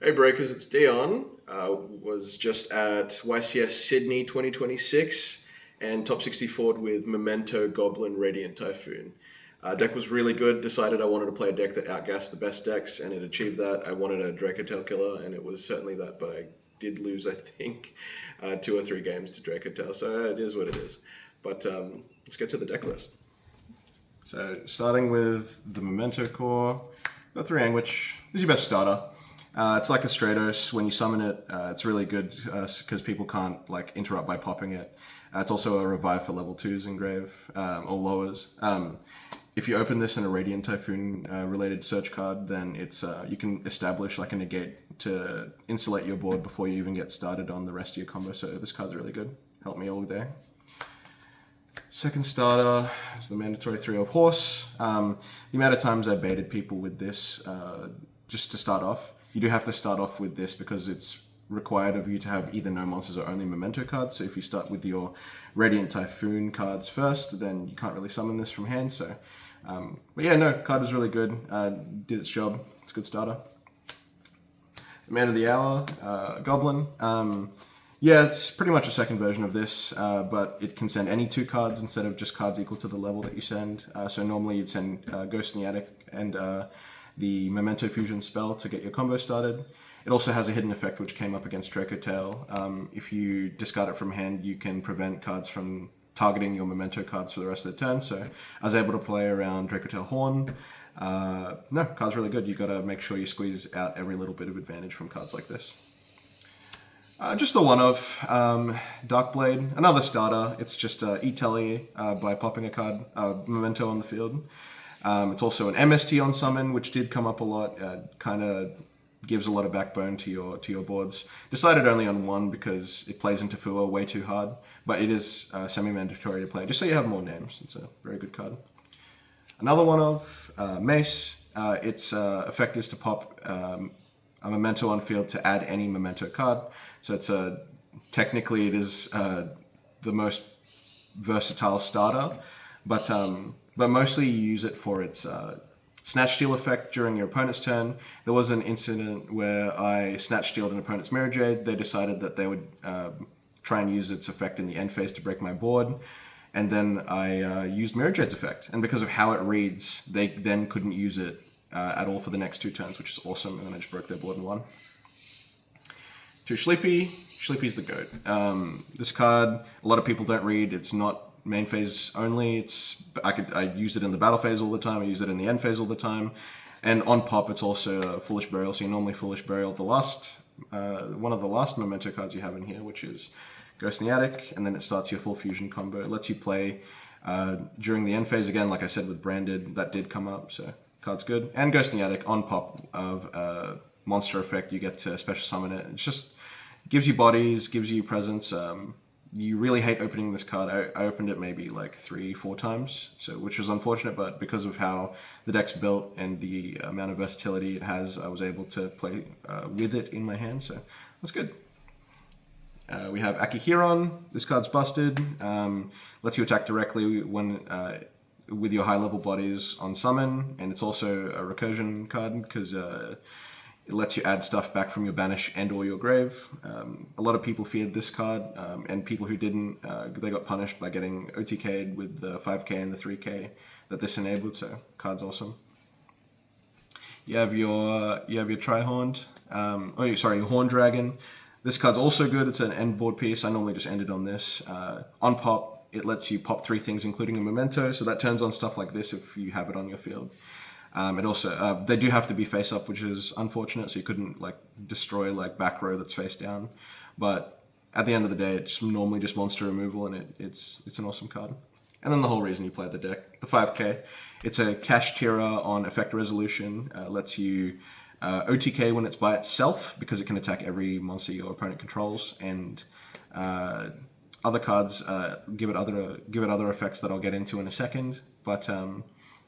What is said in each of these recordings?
Hey Breakers, it's Dion. Was just at YCS Sydney 2026 and top 64 with Memento, Goblin, Radiant Typhoon. Deck was really good. Decided I wanted to play a deck that outgassed the best decks, and it achieved that. I wanted a Dracotail killer, and it was certainly that, but I did lose, I think, 2 or 3 games to Dracotail, so it is what it is. But let's get to the deck list. So starting with the Memento core, got 3 Anguish. This is your best starter. It's like a Stratos. When you summon it, it's really good because people can't like interrupt by popping it. It's also a revive for level 2s in grave or lowers. If you open this in a Radiant Typhoon related search card, then it's you can establish like a negate to insulate your board before you even get started on the rest of your combo. So this card's really good. Help me all day. Second starter is the mandatory 3 of Horse. The amount of times I baited people with this just to start off. You do have to start off with this because it's required of you to have either no monsters or only Memento cards. So if you start with your Radiant Typhoon cards first, then you can't really summon this from hand. So, but yeah, no, card is really good. Did its job. It's a good starter. Man of the Hour, Goblin. Yeah, it's pretty much a second version of this, but it can send any 2 cards instead of just cards equal to the level that you send. So normally you'd send Ghost in the Attic and the Memento Fusion spell to get your combo started. It also has a hidden effect which came up against Dracotail. If you discard it from hand, you can prevent cards from targeting your Memento cards for the rest of the turn. So I was able to play around Dracotail Horn. No, card's really good. You got to make sure you squeeze out every little bit of advantage from cards like this. Just the one of Darkblade, another starter. It's just E-Telly by popping a card, Memento on the field. It's also an MST on summon, which did come up a lot. Kind of gives a lot of backbone to your boards. Decided only on 1 because it plays into Fua way too hard, but it is semi-mandatory to play, just so you have more names. It's a very good card. Another one of Mace. Its effect is to pop a Memento on field to add any Memento card. So it's technically it is the most versatile starter, but mostly you use it for its Snatch Steal effect during your opponent's turn. There was an incident where I Snatch Stealed an opponent's Mirror Jade. They decided that they would try and use its effect in the end phase to break my board. And then I used Mirror Jade's effect. And because of how it reads, they then couldn't use it at all for the next 2 turns, which is awesome. And then I just broke their board and won. 2 Sleepy. Sleepy's the GOAT. This card, a lot of people don't read. It's not main phase only. I use it in the battle phase all the time. I use it in the end phase all the time. And on pop, it's also Foolish Burial. So you normally Foolish Burial the last, one of the last Memento cards you have in here, which is Ghost in the Attic, and then it starts your full fusion combo. It lets you play during the end phase again, like I said with Branded, that did come up, so card's good. And Ghost in the Attic on pop of monster effect, you get to special summon it. It just gives you bodies, gives you presence. You really hate opening this card. I opened it maybe like 3-4 times, so which was unfortunate, but because of how the deck's built and the amount of versatility it has, I was able to play with it in my hand, so that's good. We have Akihiron. This card's busted. Lets you attack directly when with your high-level bodies on summon, and it's also a recursion card because it lets you add stuff back from your banish and or your grave. A lot of people feared this card, and people who didn't, they got punished by getting OTK'd with the 5k and the 3k that this enabled, so card's awesome. You have your Trihorned, your Horn Dragon. This card's also good. It's an end board piece. I normally just end it on this. On pop, it lets you pop 3 things, including a Memento, so that turns on stuff like this if you have it on your field. It also, they do have to be face up, which is unfortunate, so you couldn't like destroy like back row that's face down. But at the end of the day, it's normally just monster removal, and it's an awesome card. And then the whole reason you play the deck, the 5k. It's a Cash Tira on effect resolution. Lets you OTK when it's by itself, because it can attack every monster your opponent controls, and other cards give it other effects that I'll get into in a second. But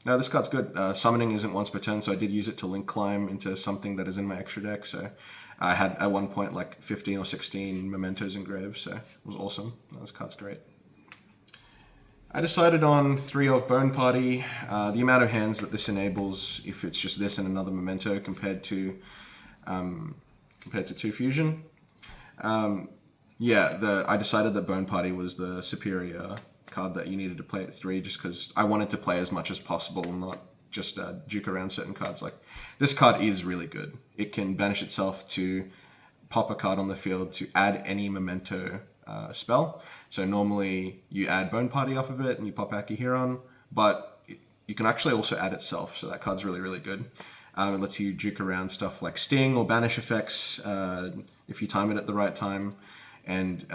no, this card's good. Summoning isn't once per turn, so I did use it to link climb into something that is in my extra deck. So I had at one point like 15 or 16 Mementos engraved, so it was awesome. This card's great. I decided on 3 of Bone Party. The amount of hands that this enables, if it's just this and another Memento, compared to compared to 2 fusion. Yeah, I decided that Bone Party was the superior card that you needed to play at 3, just because I wanted to play as much as possible and not just juke around certain cards. Like, this card is really good. It can banish itself to pop a card on the field to add any Memento spell. So normally you add Bone Party off of it and you pop Akihiron, but you can actually also add itself, so that card's really, really good. It lets you juke around stuff like Sting or Banish effects if you time it at the right time. And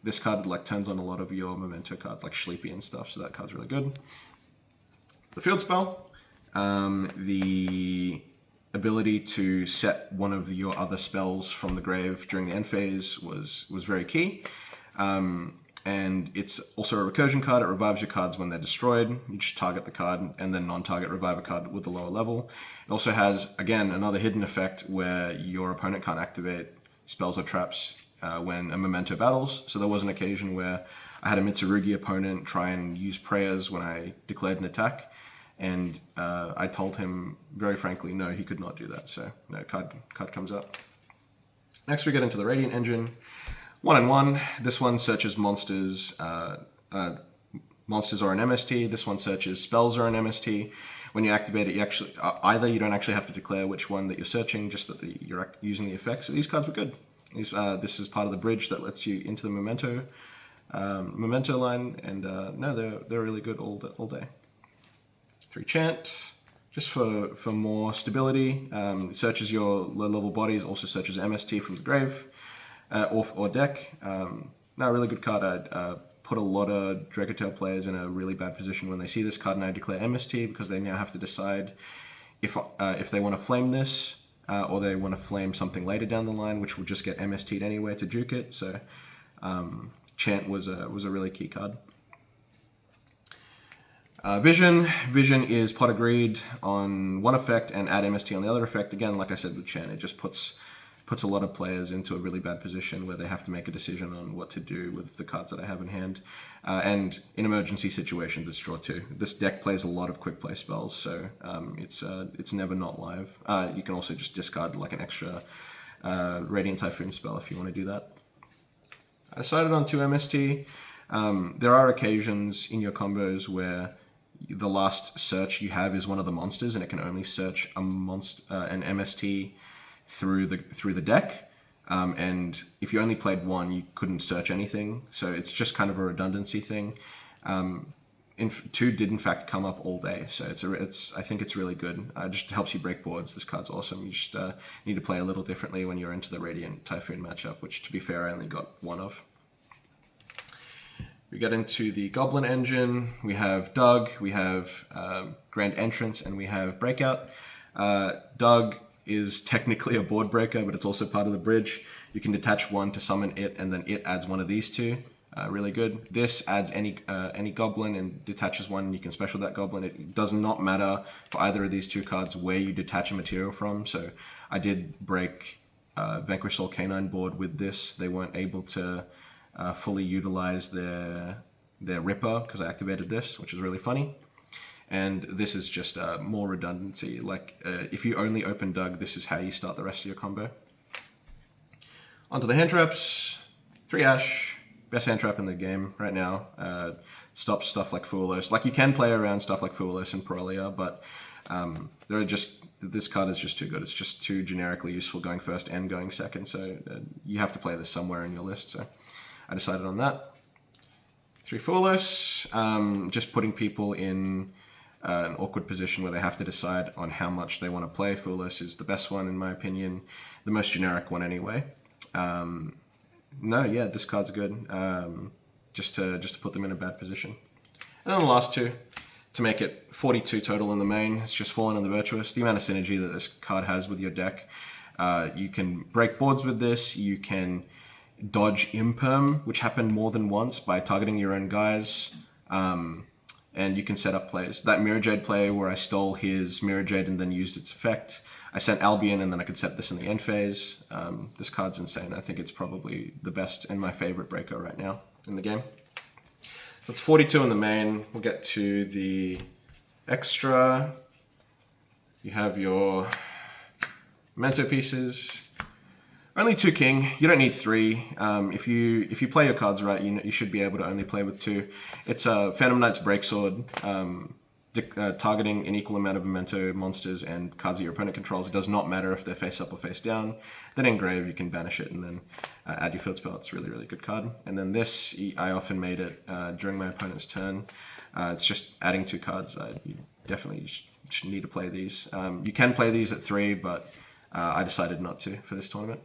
this card like turns on a lot of your Memento cards like Sleepy and stuff, so that card's really good. The field spell, the ability to set one of your other spells from the grave during the end phase was very key. And it's also a recursion card. It revives your cards when they're destroyed. You just target the card and then non-target revive a card with the lower level. It also has, again, another hidden effect where your opponent can't activate spells or traps when a Memento battles. So there was an occasion where I had a Mitsurugi opponent try and use prayers when I declared an attack, and I told him very frankly, no, he could not do that. So no, card comes up. Next we get into the Radiant Engine. 1-1. This one searches monsters, monsters or an MST. This one searches spells or an MST. When you activate it, you actually either you don't actually have to declare which one that you're searching, just that you're using the effect. So these cards were good. This is part of the bridge that lets you into the Memento line, and no, they're really good all day. 3 chant, just for more stability. Searches your low-level bodies, also searches MST from the grave or deck. No, really good card. I'd put a lot of Dracotail players in a really bad position when they see this card and I declare MST, because they now have to decide if they want to flame this or they want to flame something later down the line, which will just get MST'd anyway to juke it. So Chant was a really key card. Vision is Pot of Greed on one effect and add MST on the other effect. Again, like I said with Chant, it just puts a lot of players into a really bad position where they have to make a decision on what to do with the cards that I have in hand. And in emergency situations, it's draw 2. This deck plays a lot of quick play spells, so it's never not live. You can also just discard like an extra Radiant Typhoon spell if you want to do that. I decided on 2 MST. There are occasions in your combos where the last search you have is one of the monsters, and it can only search an MST through the deck, and if you only played one, you couldn't search anything. So it's just kind of a redundancy thing. 2 did in fact come up all day, so I think it's really good. It just helps you break boards. This card's awesome. You just need to play a little differently when you're into the Radiant Typhoon matchup, which, to be fair, I only got 1 of. We get into the Goblin Engine. We have Doug, we have Grand Entrance, and we have Breakout. Doug is technically a board breaker, but it's also part of the bridge. You can detach 1 to summon it, and then it adds one of these 2. Really good. This adds any Goblin and detaches 1, and you can special that Goblin. It does not matter for either of these 2 cards where you detach a material from. So I did break Vanquish Soul Canine board with this. They weren't able to fully utilize their Ripper because I activated this, which is really funny. And this is just more redundancy. Like, if you only open Doug, this is how you start the rest of your combo. Onto the hand traps. 3 Ash, best hand trap in the game right now. Stops stuff like Foolos. Like, you can play around stuff like Foolos and Parolia, but this card is just too good. It's just too generically useful going first and going second, so you have to play this somewhere in your list. So I decided on that. 3 Foolos, just putting people in an awkward position where they have to decide on how much they want to play. Foolos is the best one, in my opinion, the most generic one anyway. This card's good, just to put them in a bad position. And then the last 2, to make it 42 total in the main. It's just Fallen and the Virtuous. The amount of synergy that this card has with your deck. You can break boards with this. You can dodge Imperm, which happened more than once by targeting your own guys. And you can set up plays. That Mirror Jade play where I stole his Mirror Jade and then used its effect. I sent Albion and then I could set this in the end phase. This card's insane. I think it's probably the best and my favorite breaker right now in the game. So it's 42 in the main. We'll get to the extra. You have your Memento pieces. Only 2 king. You don't need 3. If you play your cards right, you should be able to only play with 2. It's a Phantom Knight's Breaksword, targeting an equal amount of Memento monsters and cards that your opponent controls. It does not matter if they're face up or face down. Then engrave, you can banish it and then add your field spell. It's a really, really good card. And then this, I often made it during my opponent's turn. It's just adding 2 cards. You definitely should need to play these. You can play these at 3, but I decided not to for this tournament.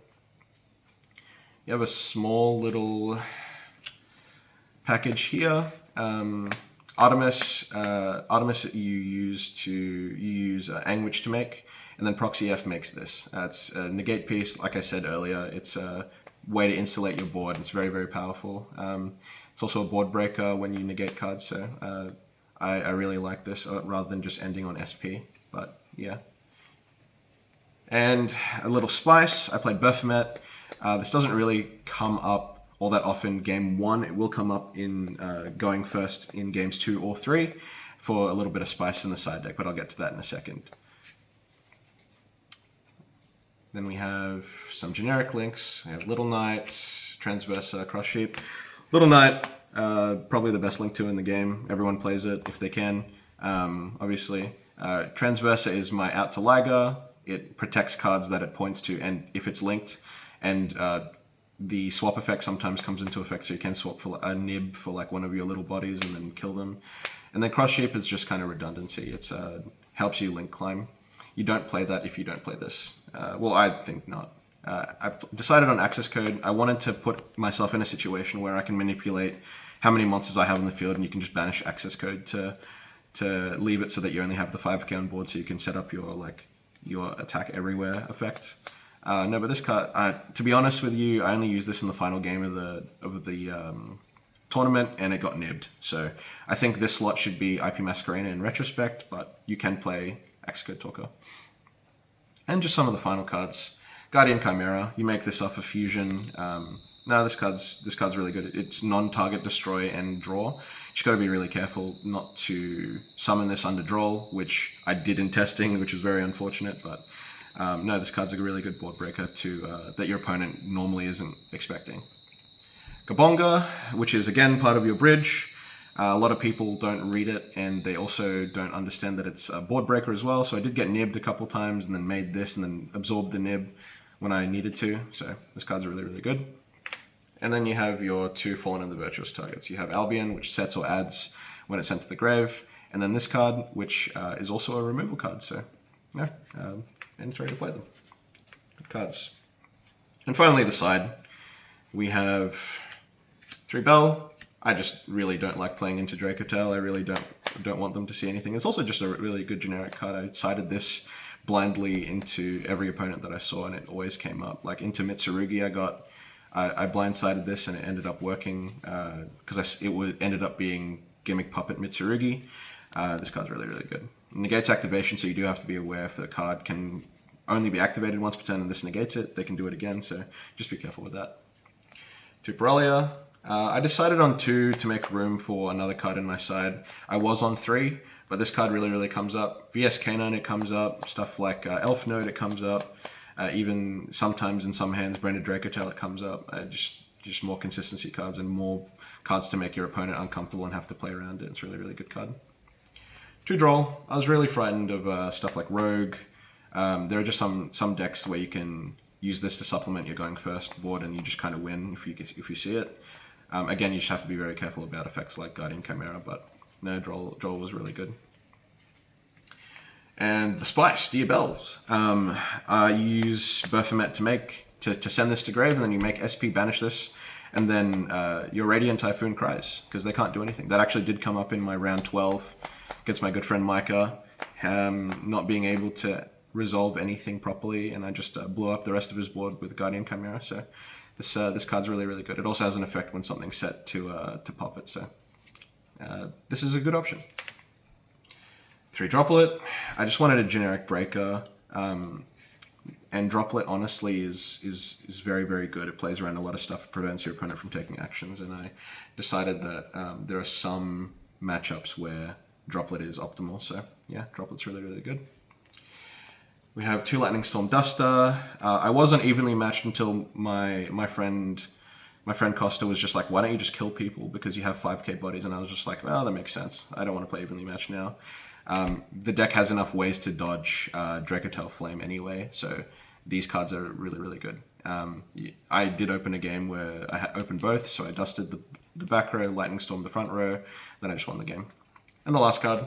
You have a small little package here. Artemis you use Anguish to make, and then Proxy F makes this. It's a negate piece. Like I said earlier, it's a way to insulate your board. It's very, very powerful. It's also a board breaker when you negate cards, so I really like this rather than just ending on SP, but yeah. And a little spice, I played Baphomet. This doesn't really come up all that often game 1. It will come up in going first in games 2 or 3 for a little bit of spice in the side deck, but I'll get to that in a second. Then we have some generic links. We have Little Knight, Transversa, Cross Sheep. Little Knight, probably the best link 2 in the game. Everyone plays it if they can, obviously. Transversa is my out to Liger. It protects cards that it points to, and if it's linked, and the swap effect sometimes comes into effect, so you can swap for a nib for like one of your little bodies and then kill them. And then Cross Sheep is just kind of redundancy. It's helps you link climb. You don't play that if you don't play this. Well, I think not. I decided on access code. I wanted to put myself in a situation where I can manipulate how many monsters I have in the field, and you can just banish access code to leave it so that you only have the 5k on board, so you can set up your attack everywhere effect. No, but this card, to be honest with you, I only used this in the final game of the tournament, and it got nibbed. So I think this slot should be IP Masquerena in retrospect, but you can play Access Code Talker. And just some of the final cards. Guardian Chimera, you make this off of Fusion. No, this card's really good. It's non-target destroy and draw. You just got to be really careful not to summon this under draw, which I did in testing, which was very unfortunate, but no, this card's a really good board breaker that your opponent normally isn't expecting. Gabonga, which is again part of your bridge. A lot of people don't read it, and they also don't understand that it's a board breaker as well. So I did get nibbed a couple times, and then made this, and then absorbed the nib when I needed to. So this card's really, really good. And then you have your 2 Fallen and the Virtuous targets. You have Albion, which sets or adds when it's sent to the grave, and then this card, which is also a removal card. So yeah, and it's ready to play them. Good cards. And finally, the side, we have 3 Bell. I just really don't like playing into Dracotail. I really don't want them to see anything. It's also just a really good generic card. I sided this blindly into every opponent that I saw, and it always came up. Like into Mitsurugi, I blindsided this, and it ended up working because ended up being Gimmick Puppet Mitsurugi. This card's really, really good. It negates activation, so you do have to be aware if the card can only be activated once per turn, and this negates it. They can do it again, so just be careful with that. 2 Paralia. I decided on 2 to make room for another card in my side. I was on 3, but this card really, really comes up. VS Canine, it comes up. Stuff like Elf Note, it comes up. Even sometimes in some hands, Branded Dracotail, it comes up. Just more consistency cards and more cards to make your opponent uncomfortable and have to play around it. It's a really, really good card. 2 Droll. I was really frightened of stuff like Rogue. There are just some decks where you can use this to supplement your going first board, and you just kind of win if you see it. Again, you just have to be very careful about effects like Guardian Chimera, but no, Droll was really good. And the Spice, Dear Bells. You use Baphomet to send this to grave, and then you make SP banish this, and then your Radiant Typhoon cries, because they can't do anything. That actually did come up in my round 12 against my good friend Micah, not being able to resolve anything properly, and I just blew up the rest of his board with Guardian Chimera, so this card's really, really good. It also has an effect when something's set to pop it, so this is a good option. 3 Droplet. I just wanted a generic breaker, and Droplet honestly is very, very good. It plays around a lot of stuff, prevents your opponent from taking actions, and I decided that there are some matchups where Droplet is optimal, so yeah, Droplet's really, really good. We have 2 Lightning Storm Duster. I wasn't evenly matched until my friend Costa was just like, why don't you just kill people because you have 5k bodies? And I was just like, well, that makes sense. I don't want to play evenly matched now. The deck has enough ways to dodge Dracotail Flame anyway, so these cards are really, really good. I did open a game where I opened both, so I dusted the back row, Lightning Storm the front row, then I just won the game. And the last card,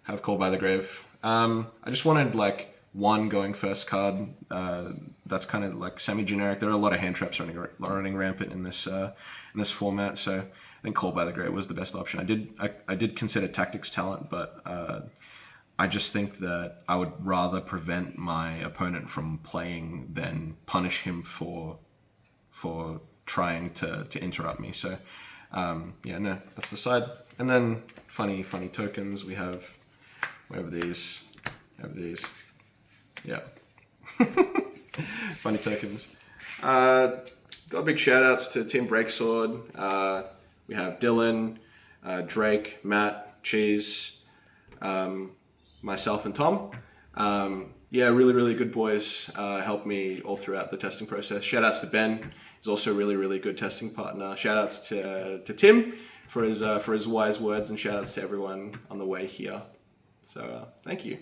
have Call by the Grave. I just wanted like one going first card that's kind of like semi-generic. There are a lot of hand traps running rampant in this format, so I think Call by the Grave was the best option. I did consider Tactics Talent, but I just think that I would rather prevent my opponent from playing than punish him for trying to interrupt me. So yeah, no, that's the side. And then funny tokens. We have these. Yeah. Funny tokens. Got big shout outs to Team Breaksword. We have Dylan, Drake, Matt, Cheese, myself and Tom. Yeah, really, really good boys. Helped me all throughout the testing process. Shout outs to Ben. He's also a really, really good testing partner. Shout outs to Tim for his wise words, and shout outs to everyone on the way here. So thank you.